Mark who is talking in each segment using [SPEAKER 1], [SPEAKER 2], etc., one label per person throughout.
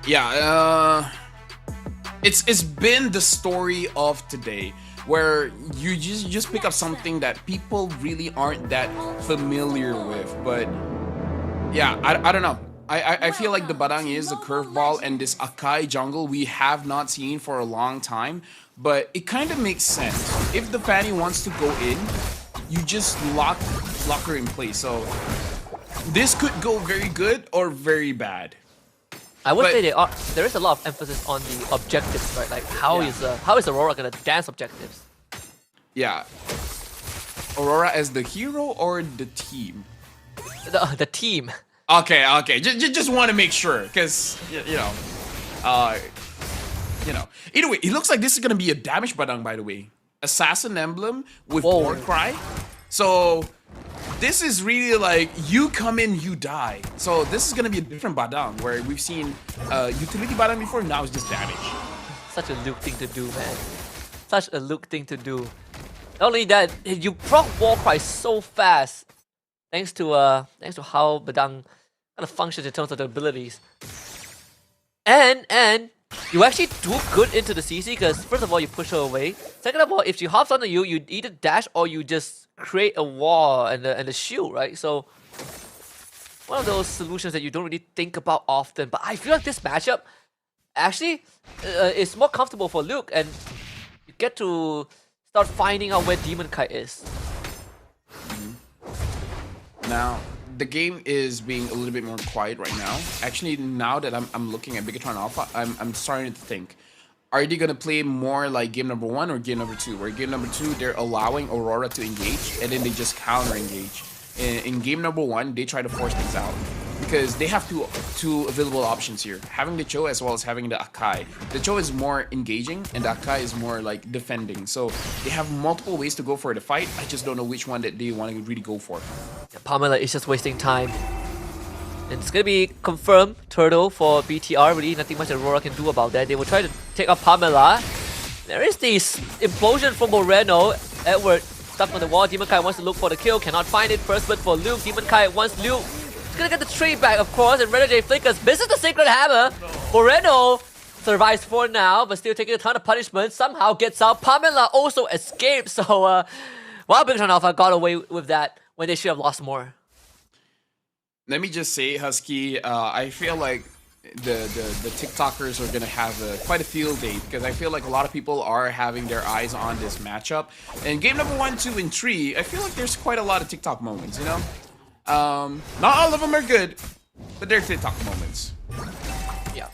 [SPEAKER 1] Yeah, it's been the story of today where you just pick up something that people really aren't that familiar with. But yeah, I don't know. I feel like the Badang is a curveball, and this Akai jungle we have not seen for a long time. But it kind of makes sense. If the Fanny wants to go in, you just lock her in place. So this could go very good or very bad.
[SPEAKER 2] I would
[SPEAKER 1] But
[SPEAKER 2] say there is a lot of emphasis on the objectives, right? Like
[SPEAKER 1] yeah,
[SPEAKER 2] how is Aurora gonna dance objectives?
[SPEAKER 1] yeah. Aurora as the hero or the team?
[SPEAKER 2] The team.
[SPEAKER 1] Okay. Just want to make sure, because uh, Either way, it looks like this is gonna be a damage badang. By the way, assassin emblem with
[SPEAKER 2] Whoa.
[SPEAKER 1] war cry. So this is really like you come in, you die. So this is gonna be a different badang where we've seen utility badang before. Now it's just damage.
[SPEAKER 2] Such a Luke thing to do, man. Such a Luke thing to do. Not only that, you proc Warcry so fast, thanks to how Badang kind of functions in terms of the abilities. And you actually do good into the CC because first of all you push her away. Second of all, if she hops onto you, you either dash or you just create a wall and a shield, right? So one of those solutions that you don't really think about often. But I feel like this matchup actually is more comfortable for Luke, and you get to start finding out where Demon Kite is.
[SPEAKER 1] Now the game is being a little bit more quiet right now. Actually, now that I'm looking at Bigatron Alpha, I'm starting to think, are they gonna play more like game number 1 or game number 2? Where game number 2 they're allowing Aurora to engage and then they just counter engage. In game number 1 they try to force things out because they have two available options here, having the Cho as well as having the Akai. The Cho is more engaging and the Akai is more like defending, so they have multiple ways to go for the fight. I just don't know which one that they want to really go for.
[SPEAKER 2] Yeah, Pamela is just wasting time. And it's gonna be confirmed turtle for BTR. Really nothing much Aurora can do about that. They will try to take out Pamela. There is this implosion from Moreno. Edward stuck on the wall. Demon Kite wants to look for the kill, cannot find it. First blood for Luke. Demon Kite wants Luke. He's gonna get the trade back, of course, and Renegade flickers. Misses the Sacred Hammer. Moreno survives for now, but still taking a ton of punishment. Somehow gets out. Pamela also escapes. So, while Bigatron Alpha got away with that when they should have lost more.
[SPEAKER 1] Let me just say, Husky, I feel like the TikTokers are gonna have quite a field day because I feel like a lot of people are having their eyes on this matchup. And game number 1, 2, and 3, I feel like there's quite a lot of TikTok moments, you know? Not all of them are good, but they're TikTok moments.
[SPEAKER 2] Yeah.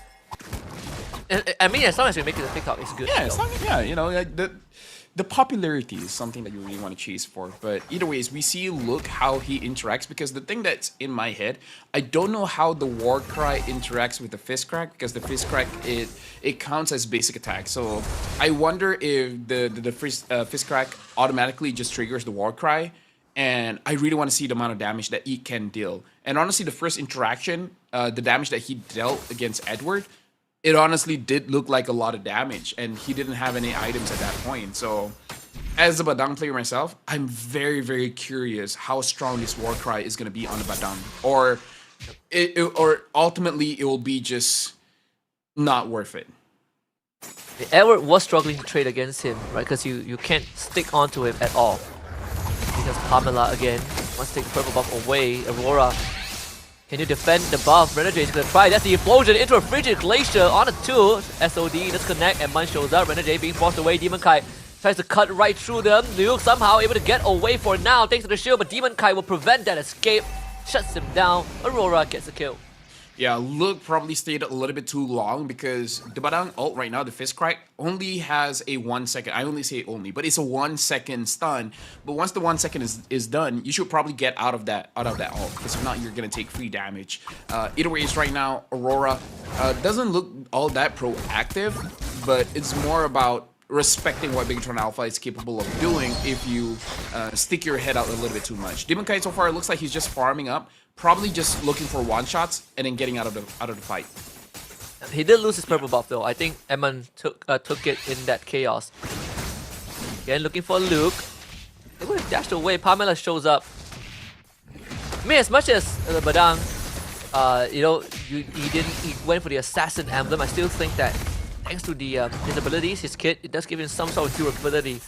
[SPEAKER 2] I mean, as long as we make it a TikTok, it's good.
[SPEAKER 1] Yeah, it's not, yeah, you know, like the popularity is something that you really want to chase for. But either ways, we see look how he interacts, because the thing that's in my head, I don't know how the war cry interacts with the fist crack, because the fist crack it counts as basic attack. So I wonder if the fist crack automatically just triggers the war cry, and I really want to see the amount of damage that it can deal. And honestly, the first interaction, the damage that he dealt against Edward, it honestly did look like a lot of damage, and he didn't have any items at that point. So as a Badang player myself, I'm very, very curious how strong this war cry is going to be on the Badang, or ultimately it will be just not worth it.
[SPEAKER 2] Edward was struggling to trade against him, right? Because you can't stick onto him at all. Because Pamela again wants to take the purple buff away. Aurora, can you defend the buff? Renegade is gonna try. That's the explosion into a frigid glacier on a 2. SOD disconnect and Mun shows up. Renegade being forced away. Demon Kite tries to cut right through them. Luke somehow able to get away for now thanks to the shield, but Demon Kite will prevent that escape. Shuts him down. Aurora gets the kill.
[SPEAKER 1] Yeah, Luke probably stayed a little bit too long because the Badang ult right now, the Fist Crack, only has a 1 second. I only say only, but it's a 1 second stun. But once the 1 second is done, you should probably get out of that ult, because if not, you're gonna take free damage. Either ways, right now, Aurora doesn't look all that proactive, but it's more about respecting what Bigatron Alpha is capable of doing if you stick your head out a little bit too much. Demon Kite so far, it looks like he's just farming up, probably just looking for one-shots and then getting out of the fight.
[SPEAKER 2] He did lose his purple buff though. I think Eman took it in that chaos. Again, looking for Luke. They would have dashed away. Pamela shows up. I mean, as much as Badang, you know, He went for the Assassin Emblem. I still think that thanks to the his abilities, his kit, it does give him some sort of durability.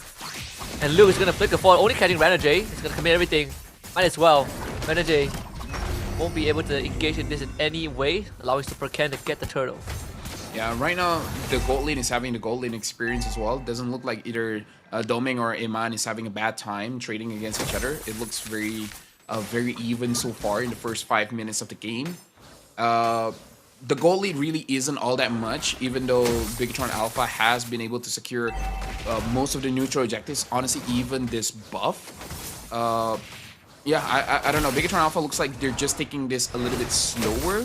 [SPEAKER 2] And Luke is gonna flick the fall, only catching Renegade. He's gonna commit everything. Might as well. Renegade won't be able to engage in this in any way, allowing Super Ken to get the turtle.
[SPEAKER 1] Yeah, right now the gold lane is having the gold lane experience as well. Doesn't look like either Doming or Iman is having a bad time trading against each other. It looks very even so far in the first 5 minutes of the game. The gold lead really isn't all that much, even though Bigatron Alpha has been able to secure most of the neutral objectives. Honestly, even this buff. Yeah, I don't know. Bigatron Alpha looks like they're just taking this a little bit slower,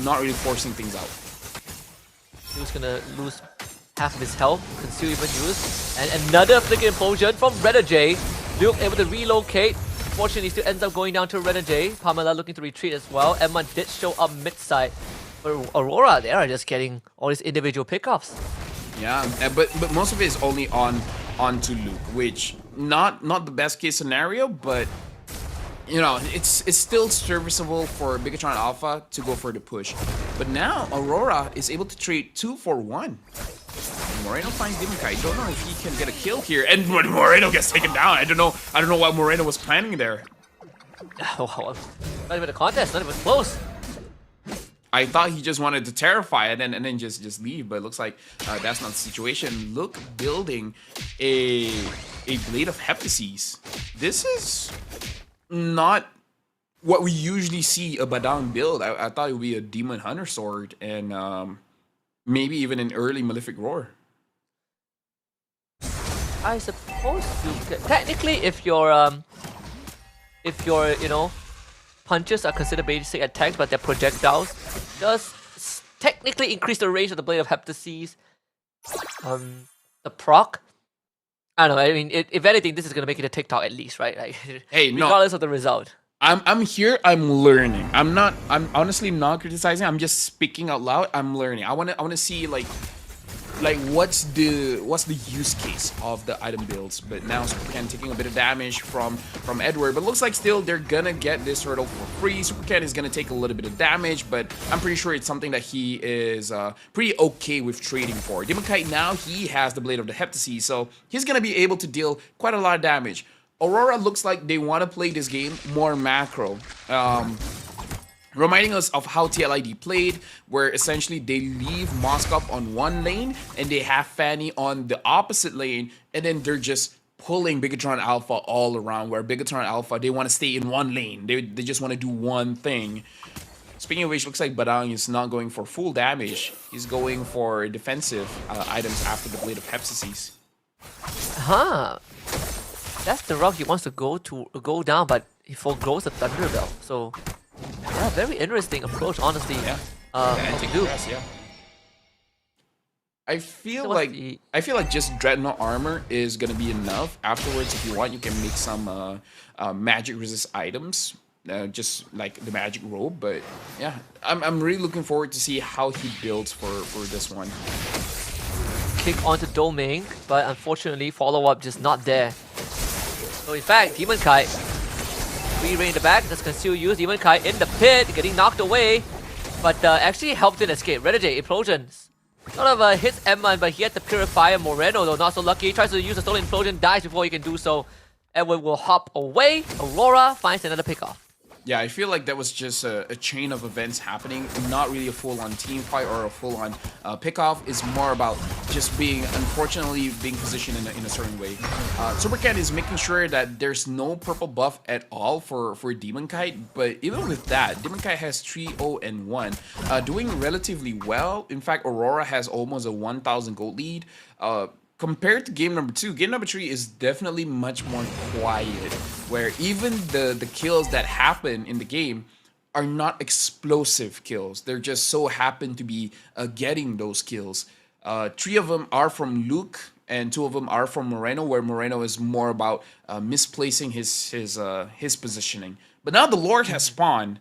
[SPEAKER 1] not really forcing things out.
[SPEAKER 2] He was gonna lose half of his health, conceal even use. And another flicker implosion from Renegade. Luke able to relocate. Fortunately, still ends up going down to Renegade. Pamela looking to retreat as well. Emma did show up mid-side. But Aurora, they are just getting all these individual pickoffs.
[SPEAKER 1] Yeah, but most of it is only onto Luke, which not the best case scenario, but you know, it's still serviceable for Bigatron Alpha to go for the push. But now Aurora is able to trade 2 for 1. Moreno finds Demon Kai. I don't know if he can get a kill here, and Moreno gets taken down. I don't know what Moreno was planning there.
[SPEAKER 2] Wow, not even a contest, not even close.
[SPEAKER 1] I thought he just wanted to terrify it and then just leave, but it looks like that's not the situation. Look, building a Blade of Heptases. This is not what we usually see a Badang build. I thought it would be a Demon Hunter Sword and maybe even an early Malefic Roar.
[SPEAKER 2] I suppose you could, technically, if your you know, punches are considered basic attacks, but they're projectiles, does technically increase the range of the Blade of Heptases. The proc, I don't know. I mean, if anything, this is gonna make it a TikTok at least, right? Like,
[SPEAKER 1] hey,
[SPEAKER 2] regardless of the result.
[SPEAKER 1] I'm here. I'm learning. I'm honestly not criticizing. I'm just speaking out loud. I'm learning. I wanna see like what's the use case of the item builds. But now Super Ken taking a bit of damage from Edward, but looks like still they're gonna get this turtle for free. Super Ken is gonna take a little bit of damage, but I'm pretty sure it's something that he is pretty okay with trading for. Demon Kite now, he has the Blade of the Heptases, so he's gonna be able to deal quite a lot of damage. Aurora looks like they want to play this game more macro. Reminding us of how TLID played, where essentially they leave Moskov on one lane and they have Fanny on the opposite lane, and then they're just pulling Bigatron Alpha all around, where Bigatron Alpha, they want to stay in one lane. They just want to do one thing. Speaking of which, looks like Badang is not going for full damage. He's going for defensive items after the Blade of Heptases.
[SPEAKER 2] Huh. That's the route he wants to go down, but he forgoes the Thunderbell. So, yeah, very interesting approach, honestly.
[SPEAKER 1] Yeah.
[SPEAKER 2] To do.
[SPEAKER 1] Yeah. I feel like just Dreadnought armor is gonna be enough. Afterwards, if you want, you can make some magic resist items, just like the magic robe. But yeah, I'm really looking forward to see how he builds for this one.
[SPEAKER 2] Kick onto Doming, but unfortunately, follow up just not there. So in fact, Demon Kite, free rein in the back, does conceal use. Demon Kite in the pit, getting knocked away, but actually helped in escape. Renegade, Implosions. Sort of hits Emma, but he had to purify Moreno, though not so lucky. He tries to use a stolen Implosion, dies before he can do so. Edward will hop away. Aurora finds another pickoff.
[SPEAKER 1] Yeah, I feel like that was just a chain of events happening, not really a full-on team fight or a full-on pickoff. It's more about just unfortunately being positioned in a certain way. Super Cat is making sure that there's no purple buff at all for Demon Kite, but even with that, Demon Kite has 3-0 and 1, doing relatively well. In fact, Aurora has almost a 1,000 gold lead. Compared to game number 2, game number 3 is definitely much more quiet, where even the kills that happen in the game are not explosive kills. They're just so happen to be getting those kills. 3 of them are from Luke, and 2 of them are from Moreno, where Moreno is more about misplacing his positioning. But now the Lord has spawned.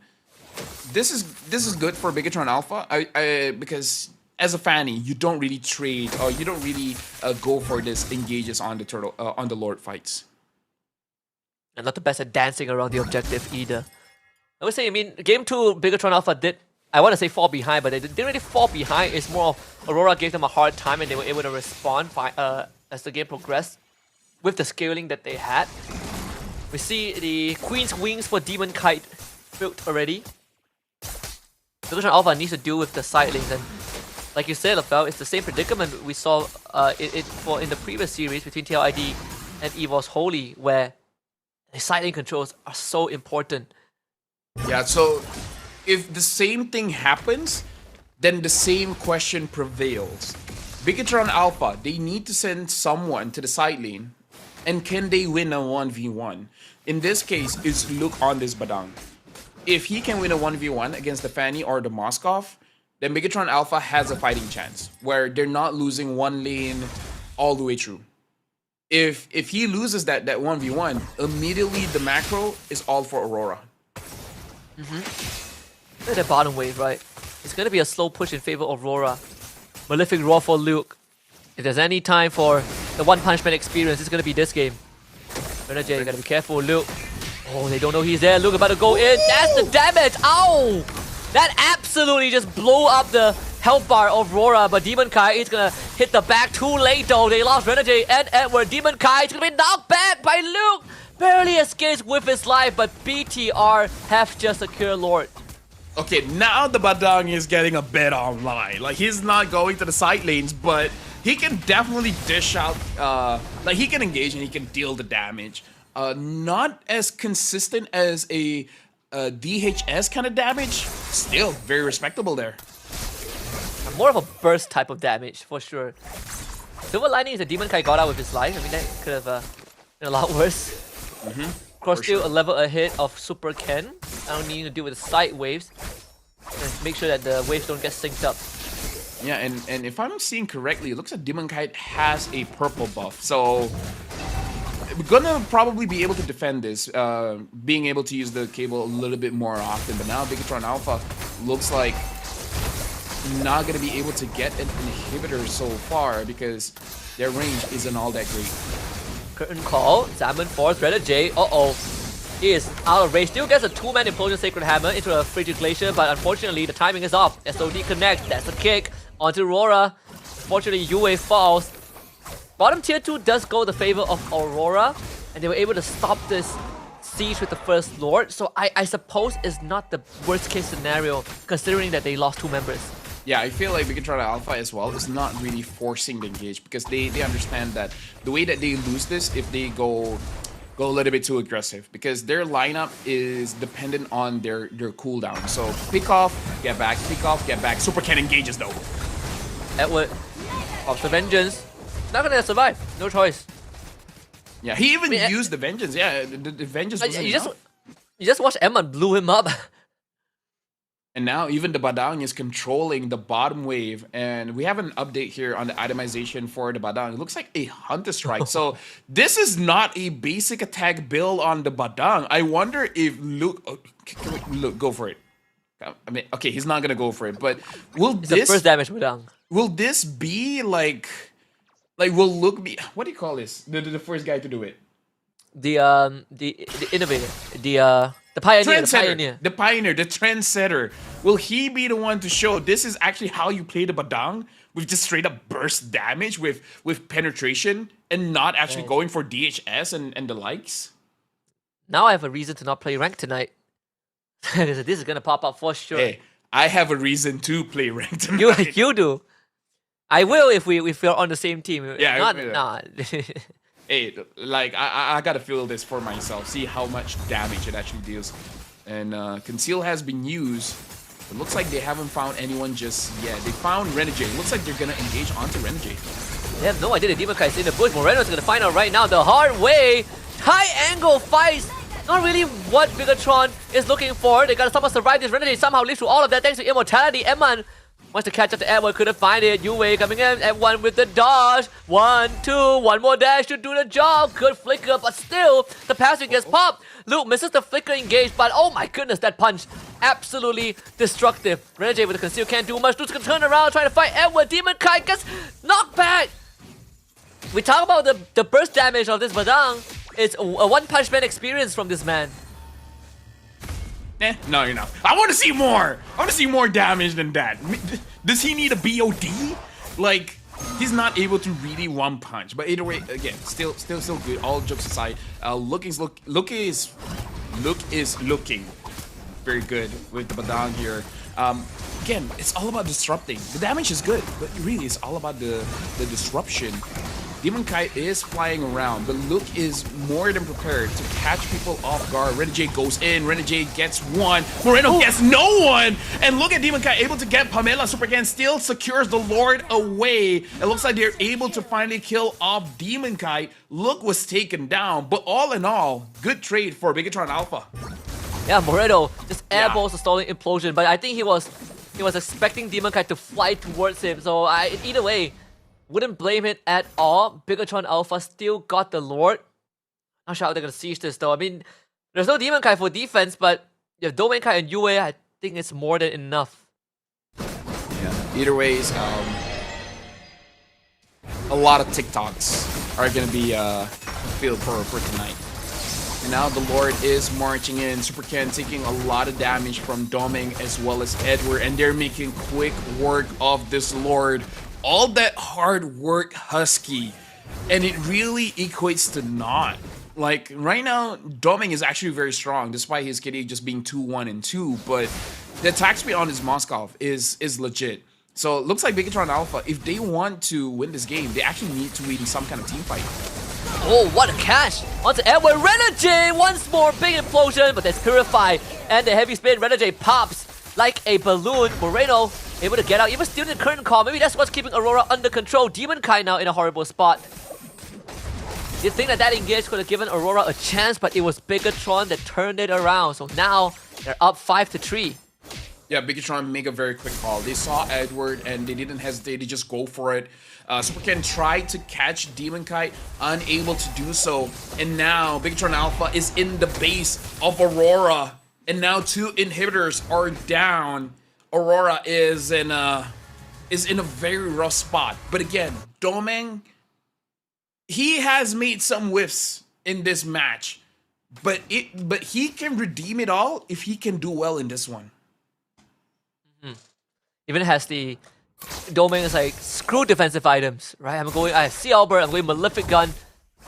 [SPEAKER 1] This is good for Bigatron Alpha, because as a Fanny, you don't really trade, or you don't really go for this engages on the Lord fights.
[SPEAKER 2] And not the best at dancing around the objective either. I would say, I mean, game 2, Bigatron Alpha did I want to say fall behind, but they didn't really fall behind. It's more of Aurora gave them a hard time and they were able to respond as the game progressed with the scaling that they had. We see the Queen's Wings for Demon Kite built already. Solution Alpha needs to deal with the side lanes, and like you said, Lafel, it's the same predicament we saw in the previous series between TLID and EVOS Holy, where the side lane controls are so important.
[SPEAKER 1] Yeah, so if the same thing happens, then the same question prevails. Bigatron Alpha, they need to send someone to the side lane, and can they win a 1v1? In this case, it's Luke on this Badang. If he can win a 1v1 against the Fanny or the Moskov, then Bigatron Alpha has a fighting chance, where they're not losing one lane all the way through. If he loses that 1v1, immediately the macro is all for Aurora.
[SPEAKER 2] Look at the bottom wave, right? It's gonna be a slow push in favor of Aurora. Malefic Roar for Luke. If there's any time for the One Punch Man experience, it's gonna be this game. Renajay, you gotta be careful, Luke. Oh, they don't know he's there. Luke about to go in. That's the damage. Ow! That absolutely just blew up the health bar of Aurora, but Demon Kai is gonna hit the back too late though. They lost Renajay and Edward. Demon Kai is gonna be knocked back by Luke. Barely escapes with his life, but BTR have just secured Lord.
[SPEAKER 1] Okay, now the Badang is getting a bit online. Like, he's not going to the side lanes, but he can definitely dish out, like, he can engage and he can deal the damage. Not as consistent as a DHS kind of damage. Still, very respectable there.
[SPEAKER 2] More of a burst type of damage, for sure. Silver lining is that Demon Kai got out with his life. I mean, that could have been a lot worse. Of course, still a level ahead of Super Ken. I don't need to deal with the side waves. And make sure that the waves don't get synced up.
[SPEAKER 1] Yeah, and if I'm seeing correctly, it looks like Demon Kite has a purple buff. So we're gonna probably be able to defend this, being able to use the cable a little bit more often. But now Bigatron Alpha looks like not gonna be able to get an inhibitor so far because their range isn't all that great.
[SPEAKER 2] Curtain call, Salmon force, Renajay. Uh-oh. He is out of range. Still gets a 2-man Implosion Sacred Hammer into a Frigid Glacier, but unfortunately the timing is off. SOD connects, that's a kick onto Aurora. Unfortunately, Yue falls. Bottom tier 2 does go the favor of Aurora, and they were able to stop this siege with the first Lord. So I suppose it's not the worst case scenario, considering that they lost 2 members.
[SPEAKER 1] Yeah, I feel like Bigatron Alpha as well is not really forcing the engage because they understand that the way that they lose this if they go a little bit too aggressive because their lineup is dependent on their cooldown. So pick off, get back, pick off, get back. Super Ken engages though.
[SPEAKER 2] Edward pops the Vengeance. Not gonna survive. No choice.
[SPEAKER 1] Yeah, he even used the Vengeance. Yeah, the Vengeance wasn't enough.
[SPEAKER 2] You just watch Emma blew him up.
[SPEAKER 1] And now even the Badang is controlling the bottom wave. And we have an update here on the itemization for the Badang. It looks like a Hunter Strike. So this is not a basic attack build on the Badang. I wonder if Luke... Oh, Luke, go for it. I mean, okay, he's not going to go for it. But will
[SPEAKER 2] It's
[SPEAKER 1] this...
[SPEAKER 2] the first damage Badang.
[SPEAKER 1] Will this be like... Like, will Luke be... What do you call this? The first guy to do it.
[SPEAKER 2] The innovator. The pioneer.
[SPEAKER 1] The pioneer, the trendsetter. Will he be the one to show this is actually how you play the Badang with just straight up burst damage with penetration and not actually going for DHS and the likes?
[SPEAKER 2] Now I have a reason to not play rank tonight. This is gonna pop up for sure.
[SPEAKER 1] Hey, I have a reason to play rank tonight.
[SPEAKER 2] You do. I will if we're on the same team.
[SPEAKER 1] Yeah,
[SPEAKER 2] not.
[SPEAKER 1] Hey, like, I gotta feel this for myself. See how much damage it actually deals. And Conceal has been used. It looks like they haven't found anyone just yet. They found Renajay. It looks like they're gonna engage onto Renajay.
[SPEAKER 2] They have no idea the Demon Kai is in the bush. Moreno's gonna find out right now the hard way. High angle fights. Not really what Bigatron is looking for. They gotta somehow survive this. Renajay somehow lives through all of that thanks to immortality. Emman wants to catch up to Edward, couldn't find it. Yue coming in, F1 with the dodge. 1, 2, one more dash to do the job. Good flicker, but still, the passing gets popped. Luke misses the flicker engage, but oh my goodness, that punch. Absolutely destructive. Renajay with the conceal can't do much. Luke's gonna turn around, trying to fight Edward. Demon Kai gets knocked back. We talk about the burst damage of this Badang. It's a One Punch Man experience from this man.
[SPEAKER 1] No, you're not. I want to see more. I want to see more damage than that. Does he need a BOD? Like, he's not able to really one punch. But either way, again, still good. All jokes aside, look is looking very good with the Badang here. Again, it's all about disrupting. The damage is good, but really, it's all about the disruption. Demon Kite is flying around, but Luke is more than prepared to catch people off guard. Renegade goes in, Renegade gets one, Moreno gets no one, and look at Demon Kite able to get Pamela. Super Ken still secures the Lord away. It looks like they're able to finally kill off Demon Kite. Luke was taken down, but all in all, good trade for Bigatron Alpha.
[SPEAKER 2] Yeah, Moreno just airballs the Stalling Implosion, but I think he was expecting Demon Kite to fly towards him, so either way, wouldn't blame it at all. Bigatron Alpha still got the Lord. Not sure how they're gonna siege this though. I mean, there's no Demon Kite for defense, but you have Domain Kite and Yue, I think it's more than enough.
[SPEAKER 1] Yeah, either ways, a lot of TikToks are gonna be filled for tonight. And now the Lord is marching in. Super Ken taking a lot of damage from Doming as well as Edward, and they're making quick work of this Lord. All that hard work, Husky, and it really equates to naught. Like, right now, Doming is actually very strong, despite his KD just being 2-1 and 2, but the attack speed on his Moskov is legit. So it looks like Bigatron Alpha, if they want to win this game, they actually need to win some kind of team fight.
[SPEAKER 2] Oh, what a catch! Onto Edward, Renegade! Once more, big implosion, but there's Purify, and the heavy spin, Renegade pops like a balloon. Moreno able to get out, even stealing the curtain call. Maybe that's what's keeping Aurora under control. Demon Kai now in a horrible spot. You'd think that engage could have given Aurora a chance, but it was Bigatron that turned it around. So now they're up 5-3.
[SPEAKER 1] Yeah, Bigatron make a very quick call. They saw Edward and they didn't hesitate to just go for it. Super Ken tried to catch Demon Kite, unable to do so. And now Bigatron Alpha is in the base of Aurora. And now 2 inhibitors are down. Aurora is in a very rough spot. But again, Domeng, he has made some whiffs in this match. But he can redeem it all if he can do well in this one.
[SPEAKER 2] Even has the Doming is like, screw defensive items, right? I have Sea Albert, I'm going Malefic Gun.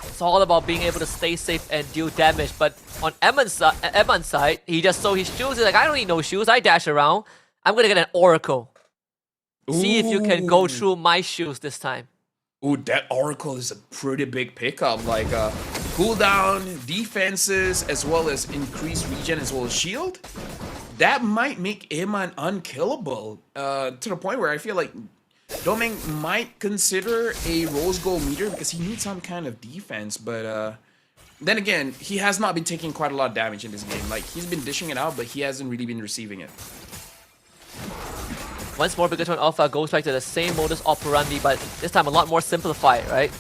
[SPEAKER 2] It's all about being able to stay safe and deal damage. But on Eman's side, he just saw his shoes. He's like, I don't need no shoes. I dash around. I'm gonna get an Oracle. See if you can go through my shoes this time.
[SPEAKER 1] Ooh, that Oracle is a pretty big pickup. Like cooldown, defenses, as well as increased regen, as well as shield. That might make Eman unkillable to the point where I feel like Doming might consider a Rose Gold meter because he needs some kind of defense. But then again, he has not been taking quite a lot of damage in this game. Like, he's been dishing it out, but he hasn't really been receiving it.
[SPEAKER 2] Once more, Bigatron Alpha goes back to the same modus operandi, but this time a lot more simplified, right?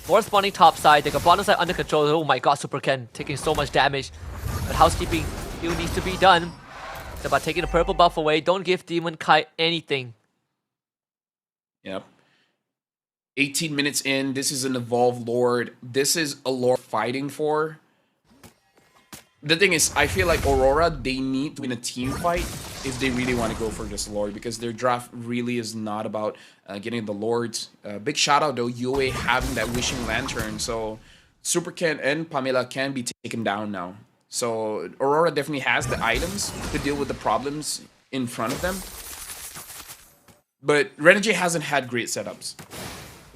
[SPEAKER 2] More spawning top side, they got bottom side under control. Oh my god, Super Ken taking so much damage. But housekeeping still needs to be done. It's about taking the purple buff away. Don't give Demon Kai anything.
[SPEAKER 1] Yep. 18 minutes in, this is an evolved Lord. This is a Lord fighting for. The thing is, I feel like Aurora, they need to win a team fight if they really want to go for this Lord, because their draft really is not about getting the Lords. Big shout out though, Yue having that Wishing Lantern, so Super Ken and Pamela can be taken down now. So Aurora definitely has the items to deal with the problems in front of them. But Renegade hasn't had great setups.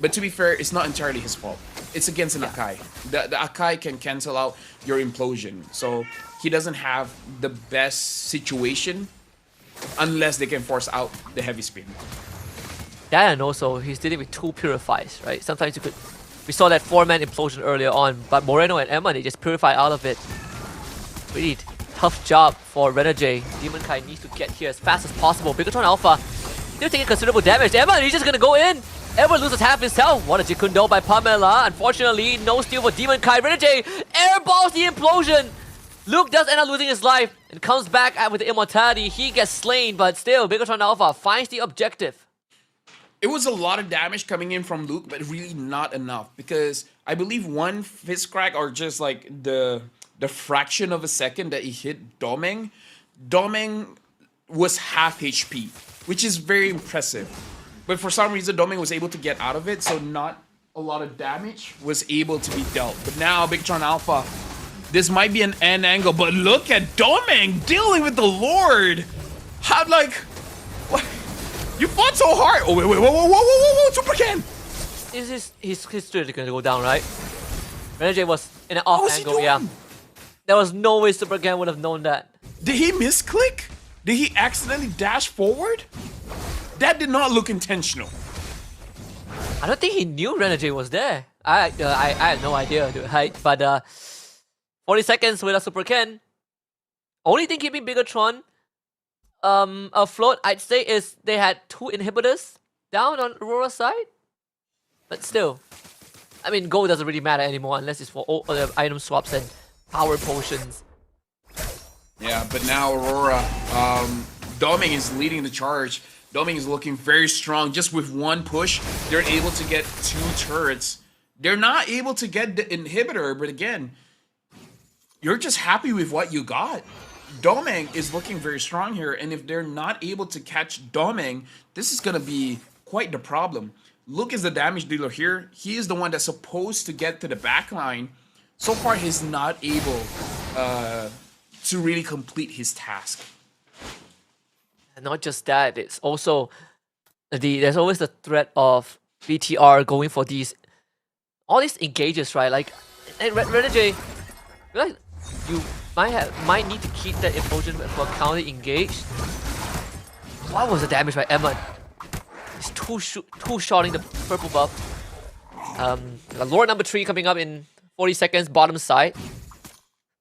[SPEAKER 1] But to be fair, it's not entirely his fault. It's against an Akai. The Akai can cancel out your implosion. So he doesn't have the best situation unless they can force out the heavy spin.
[SPEAKER 2] That, and also he's dealing with 2 purifies, right? Sometimes you could... We saw that 4-man implosion earlier on, but Moreno and Emma, they just purify out of it. Really tough job for Renegade. Demon Kai needs to get here as fast as possible. Bigatron Alpha, they're taking considerable damage. Emma, he's just gonna go in. Edward loses half his health. What a Jikundo by Pamela. Unfortunately, no steal for Demon Kai. Renegade airballs the implosion. Luke does end up losing his life and comes back with the immortality. He gets slain, but still, Bigatron Alpha finds the objective.
[SPEAKER 1] It was a lot of damage coming in from Luke, but really not enough, because I believe one fist crack or just like the fraction of a second that he hit Domeng Doming was half HP, which is very impressive. But for some reason, Doming was able to get out of it, so not a lot of damage was able to be dealt. But now, Bigtron Alpha, this might be an end angle, but look at Doming dealing with the Lord. How, like, what? You fought so hard. Oh, wait, whoa, Super Can.
[SPEAKER 2] Is his history gonna go down, right? Renegade was in an off angle, yeah. There was no way Super Can would have known that.
[SPEAKER 1] Did he misclick? Did he accidentally dash forward? That did not look intentional.
[SPEAKER 2] I don't think he knew Renegade was there. I had no idea, dude, right? But 40 seconds without Super Ken. Only thing keeping Bigatron afloat, I'd say, is they had 2 inhibitors down on Aurora's side. But still, I mean, gold doesn't really matter anymore unless it's for all item swaps and power potions.
[SPEAKER 1] Yeah, but now Aurora, Doming is leading the charge. Doming is looking very strong. Just with one push, they're able to get 2 turrets. They're not able to get the inhibitor, but again, you're just happy with what you got. Doming is looking very strong here, and if they're not able to catch Doming, this is going to be quite the problem. Luke is the damage dealer here. He is the one that's supposed to get to the backline. So far, he's not able to really complete his task.
[SPEAKER 2] And not just that, it's also there's always the threat of BTR going for all these engages, right? Like, Renegade, like, you might need to keep that implosion for counter engage. What was the damage by Emma? He's two-shotting the purple buff. Lord number 3 coming up in 40 seconds, bottom side.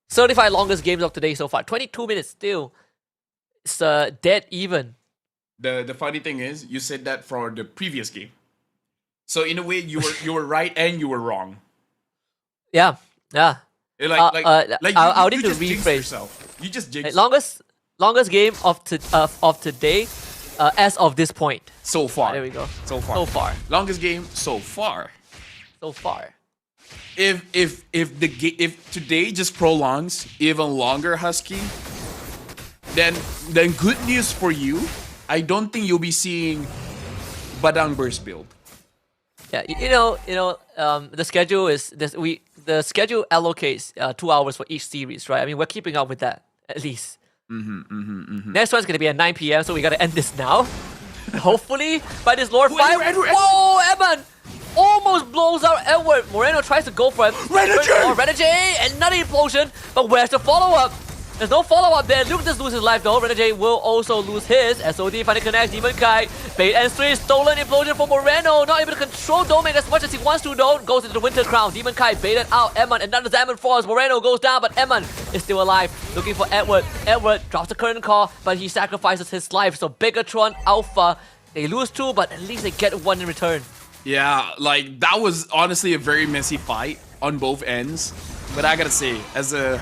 [SPEAKER 2] 35 longest games of today so far. 22 minutes still. It's dead even.
[SPEAKER 1] The funny thing is, you said that for the previous game. So in a way, you were right and you were wrong.
[SPEAKER 2] Yeah.
[SPEAKER 1] I'll
[SPEAKER 2] need to rephrase.
[SPEAKER 1] You just jinxed.
[SPEAKER 2] Longest game of today, as of this point.
[SPEAKER 1] So far.
[SPEAKER 2] There we go.
[SPEAKER 1] So far.
[SPEAKER 2] So far.
[SPEAKER 1] Longest game so far.
[SPEAKER 2] So far.
[SPEAKER 1] If today just prolongs even longer, Husky, then good news for you. I don't think you'll be seeing Badang Burst build.
[SPEAKER 2] Yeah, the schedule is the schedule allocates 2 hours for each series, right? I mean, we're keeping up with that at least. Next one's gonna be at 9 p.m. So we gotta end this now. Hopefully by this Lord 5. Whoa, Evan! Almost blows out Edward. Moreno tries to go for him. Renegade! And another implosion. But where's the follow-up? There's no follow-up there. Luke just loses his life though. Renegade will also lose his. SOD finally connects. Demon Kai. Bait and 3. Stolen implosion for Moreno. Not able to control Domain as much as he wants to though. Goes into the Winter Crown. Demon Kai baited out Edmund. Another Diamond Falls. Moreno goes down, but Edmund is still alive. Looking for Edward. Edward drops the current call, but he sacrifices his life. So Bigatron Alpha, they lose 2, but at least they get 1 in return.
[SPEAKER 1] Yeah, like, that was honestly a very messy fight on both ends. But I gotta say, as a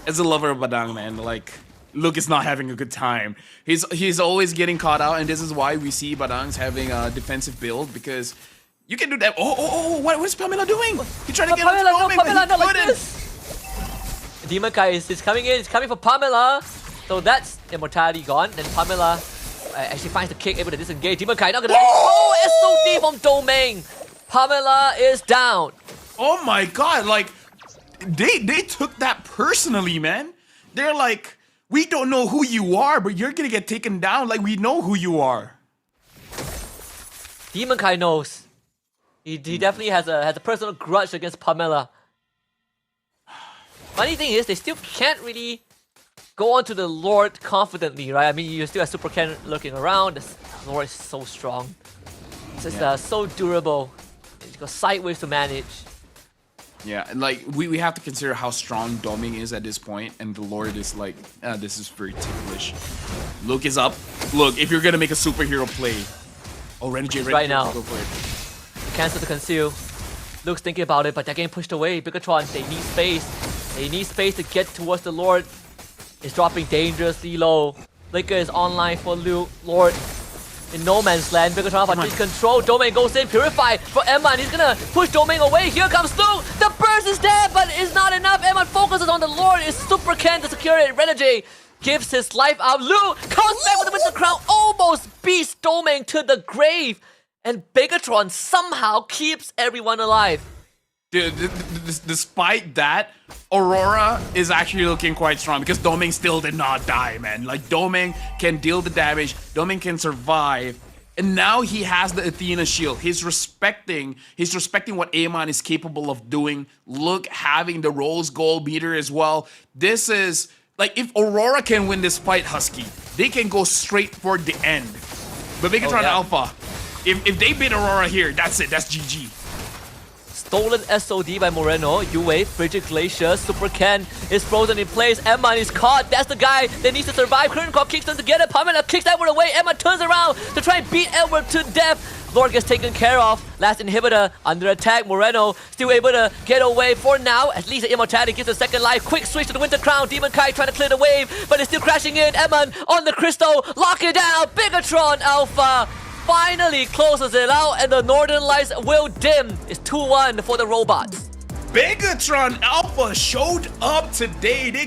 [SPEAKER 1] lover of Badang, man, like, Luke is not having a good time. He's always getting caught out, and this is why we see Badang's having a defensive build, because you can do that. What is Pamela doing? He's trying to get
[SPEAKER 2] Pamela,
[SPEAKER 1] on
[SPEAKER 2] Pamela, not like this. Demon Kai is coming in. He's coming for Pamela. So that's immortality gone. And Pamela actually finds the kick, able to disengage. Demon Kai not gonna. Oh, SOD from Domain. Pamela is down.
[SPEAKER 1] Oh my god, like, they took that personally, man. They're like, we don't know who you are, but you're gonna get taken down. Like, we know who you are.
[SPEAKER 2] Demon Kai knows. He definitely has a personal grudge against Pamela. Funny thing is, they still can't really go on to the Lord confidently, right? I mean, you still have Super Ken looking around. The Lord is so strong. It's just so durable. It's got sideways to manage.
[SPEAKER 1] Yeah, and like, we have to consider how strong Doming is at this point, and the Lord is like, this is very ticklish. Luke is up. Look, if you're gonna make a superhero play, Renegade
[SPEAKER 2] right now.
[SPEAKER 1] Go for it.
[SPEAKER 2] Cancel to conceal. Luke's thinking about it, but they're getting pushed away. Bigatron, they need space. They need space to get towards the Lord. It's dropping dangerously low. Flicker is online for Luke. Lord in no man's land. Bigatron, but he's control. Domain goes in. Purify for Emma, and he's gonna push Domain away. Here comes Luke. The burst is there, but it's not enough. Emma focuses on the Lord. It's Super Ken to secure it. Renegade gives his life out. Lu comes back with the Winter Crown, almost beats Domain to the grave. And Bigatron somehow keeps everyone alive.
[SPEAKER 1] Dude, despite that, Aurora is actually looking quite strong because Domain still did not die, man. Like, Domain can deal the damage, Domain can survive, and now he has the Athena shield. He's respecting what Amon is capable of doing. Look, having the Rose Gold meter as well. This is, like, if Aurora can win this fight, Husky, they can go straight for the end. But Bigatron Alpha, if they beat Aurora here, that's it, that's GG.
[SPEAKER 2] Stolen SOD by Moreno. Yue, Frigid Glacier, Super Ken is frozen in place. Emma is caught. That's the guy that needs to survive. Curtain Call kicks them together. Pamela kicks Edward away. Emma turns around to try and beat Edward to death. Lord gets taken care of. Last inhibitor under attack. Moreno still able to get away for now. At least the immortality gives a second life. Quick switch to the Winter Crown. Demon Kai trying to clear the wave, but it's still crashing in. Emma on the crystal. Lock it down. Bigatron Alpha finally closes it out, and the Northern Lights will dim. It's 2-1 for the robots.
[SPEAKER 1] Bigatron Alpha showed up today. They